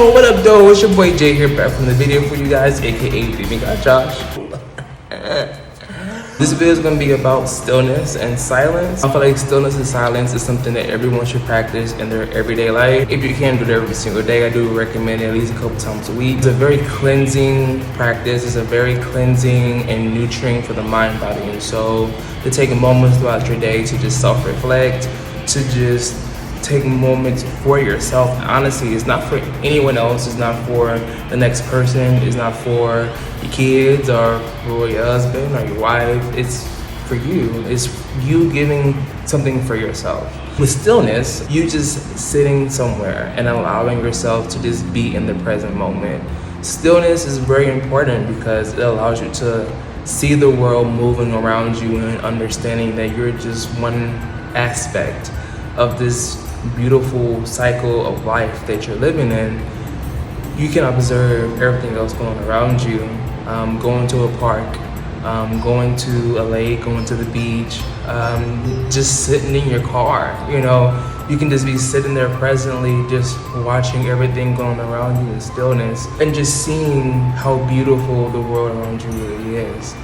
Yo, what up, though? It's your boy Jay here, back from the video for you guys, aka Demigodjosh. This video is going to be about stillness and silence. I feel like stillness and silence is something that everyone should practice in their everyday life. If you can't do it every single day, I do recommend it at least a couple times a week. It's a very cleansing practice. It's a very cleansing and nurturing for the mind, body, and soul. To take moments throughout your day to just self-reflect, to just take moments for yourself. Honestly, it's not for anyone else. It's not for the next person. It's not for your kids or for your husband or your wife. It's for you. It's you giving something for yourself. With stillness, you just sitting somewhere and allowing yourself to just be in the present moment. Stillness is very important because it allows you to see the world moving around you and understanding that you're just one aspect of this beautiful cycle of life that you're living in. You can observe everything else going around you. Going to a park, going to a lake, going to the beach, just sitting in your car. You know, you can just be sitting there presently, just watching everything going around you in stillness and just seeing how beautiful the world around you really is.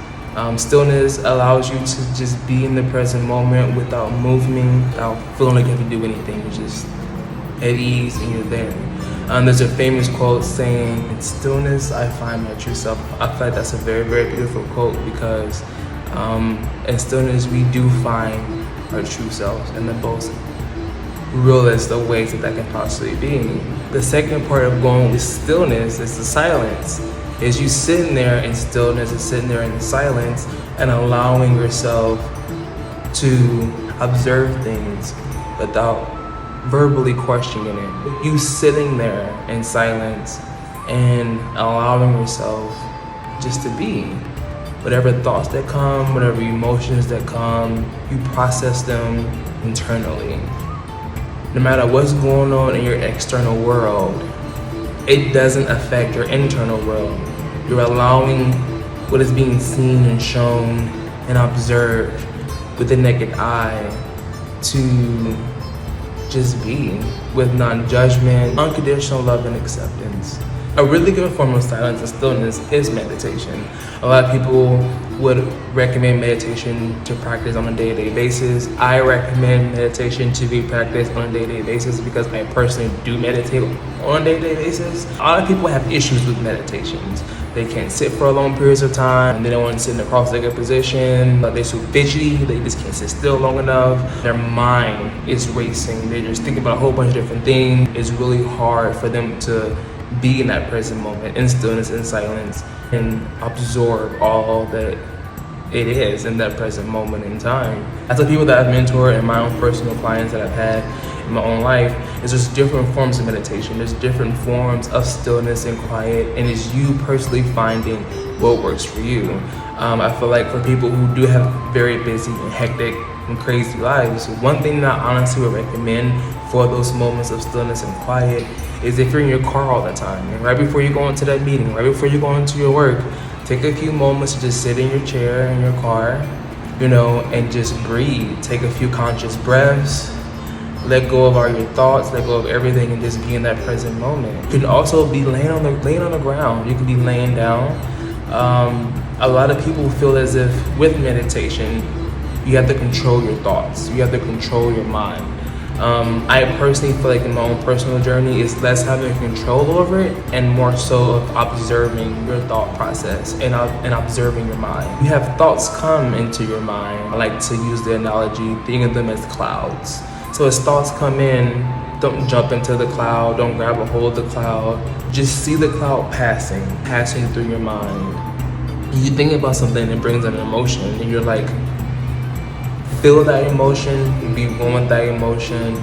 Stillness allows you to just be in the present moment without moving, without feeling like you have to do anything. You're just at ease and you're there. There's a famous quote saying, "In stillness, I find my true self." I feel like that's a very, very beautiful quote because in stillness, we do find our true selves in the most realest of ways that can possibly be. The second part of going with stillness is the silence. Is you sitting there in stillness and sitting there in silence and allowing yourself to observe things without verbally questioning it. You sitting there in silence and allowing yourself just to be. Whatever thoughts that come, whatever emotions that come, you process them internally. No matter what's going on in your external world, it doesn't affect your internal world. You're allowing what is being seen and shown and observed with the naked eye to just be with non-judgment, unconditional love and acceptance. A really good form of silence and stillness is meditation. A lot of people would recommend meditation to practice on a day-to-day basis. I recommend meditation to be practiced on a day-to-day basis because I personally do meditate on a day-to-day basis. A lot of people have issues with meditations. They can't sit for long periods of time, and they don't want to sit in a cross-legged position. They're so fidgety, they just can't sit still long enough. Their mind is racing. They're just thinking about a whole bunch of different things. It's really hard for them to be in that present moment, in stillness and silence, and absorb all that it is in that present moment in time. As the people that I've mentored and my own personal clients that I've had in my own life, is there's different forms of meditation. There's different forms of stillness and quiet, and it's you personally finding what works for you. I feel like for people who do have very busy and hectic and crazy lives, one thing that I honestly would recommend for those moments of stillness and quiet is if you're in your car all the time, and right before you go into that meeting, right before you go into your work, take a few moments to just sit in your chair in your car, you know, and just breathe. Take a few conscious breaths, let go of all your thoughts, let go of everything, and just be in that present moment. You can also be laying on the ground. You can be laying down. A lot of people feel as if with meditation, you have to control your thoughts. You have to control your mind. I personally feel like in my own personal journey, it's less having control over it and more so of observing your thought process and observing your mind. You have thoughts come into your mind. I like to use the analogy, think of them as clouds. So as thoughts come in, don't jump into the cloud, don't grab a hold of the cloud. Just see the cloud passing through your mind. You think about something and it brings an emotion and you're like, feel that emotion, be one with that emotion,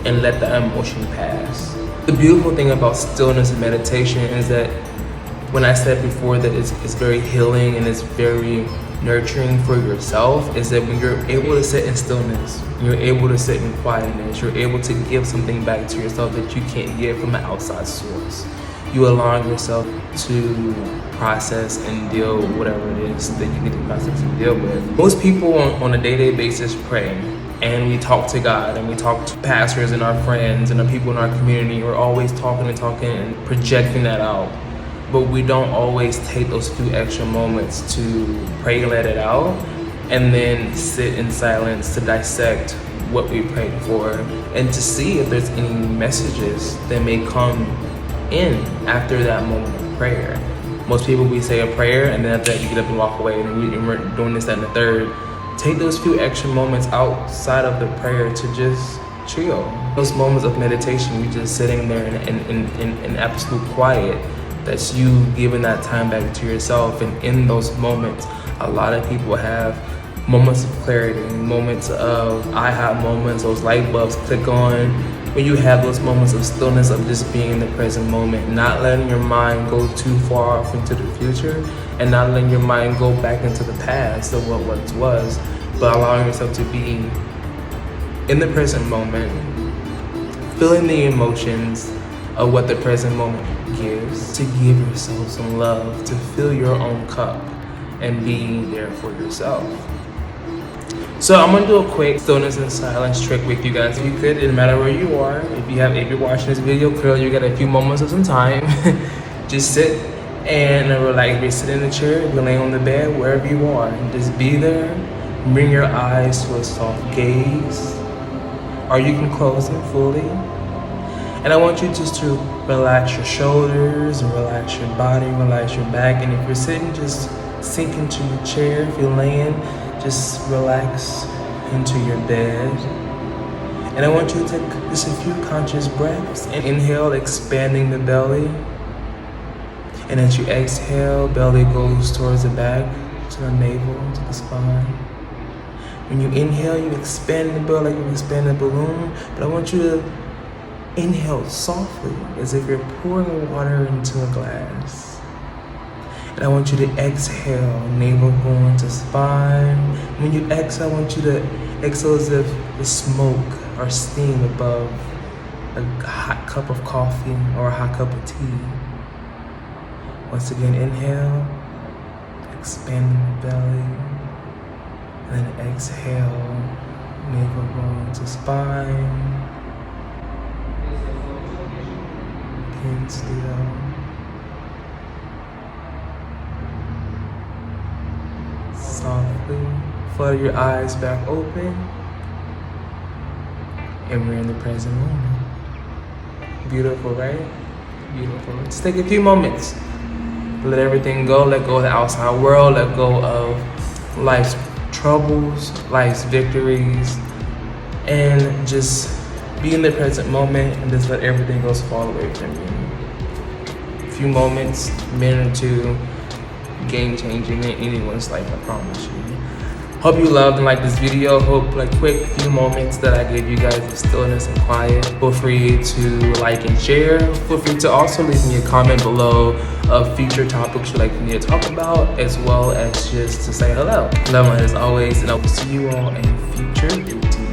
and let that emotion pass. The beautiful thing about stillness and meditation is that when I said before that it's very healing and it's very nurturing for yourself, is that when you're able to sit in stillness, you're able to sit in quietness, you're able to give something back to yourself that you can't get from an outside source. You allowing yourself to process and deal with whatever it is that you need to process and deal with. Most people on a day-to-day basis pray. and we talk to God, and we talk to pastors and our friends and the people in our community. We're always talking and projecting that out. But we don't always take those few extra moments to pray and let it out, and then sit in silence to dissect what we prayed for and to see if there's any messages that may come in after that moment of prayer. Most people, we say a prayer and then after that you get up and walk away, and we're doing this, that, and the third. Take those few extra moments outside of the prayer to just chill. Those moments of meditation, you just sitting there in absolute quiet. That's you giving that time back to yourself. And in those moments, a lot of people have moments of clarity, moments of aha moments, those light bulbs click on. When you have those moments of stillness, of just being in the present moment, not letting your mind go too far off into the future, and not letting your mind go back into the past of what once was, but allowing yourself to be in the present moment, feeling the emotions of what the present moment gives, to give yourself some love, to fill your own cup and be there for yourself. So I'm gonna do a quick stillness and silence trick with you guys. If you could, it no matter where you are, if you're watching this video, clearly you got a few moments of some time. Just sit and relax. If you're sitting in the chair, if you're laying on the bed, wherever you are, just be there. Bring your eyes to a soft gaze, or you can close them fully. And I want you just to relax your shoulders and relax your body, relax your back. And if you're sitting, just sink into your chair. If you're laying, just relax into your bed. And I want you to take just a few conscious breaths. And inhale, expanding the belly. And as you exhale, belly goes towards the back, to the navel, to the spine. When you inhale, you expand the belly like you expand a balloon. But I want you to inhale softly, as if you're pouring water into a glass. And I want you to exhale, navel going to spine. When you exhale, I want you to exhale as if the smoke or steam above a hot cup of coffee or a hot cup of tea. Once again, inhale, expanding the belly, and then exhale, navel going to spine. Pin still. Softly flutter your eyes back open, and we're in the present moment. Beautiful, right? Beautiful. Let's take a few moments. Let everything go. Let go of the outside world. Let go of life's troubles, life's victories, and just be in the present moment and just let everything else fall away from you. A few moments, a minute or two, game changing in anyone's life, I promise you. Hope you loved and liked this video. Hope like quick few moments that I gave you guys of stillness and quiet. Feel free to like and share. Feel free to also leave me a comment below of future topics you'd like me to talk about, as well as just to say hello. Love as always, and I will see you all in future videos.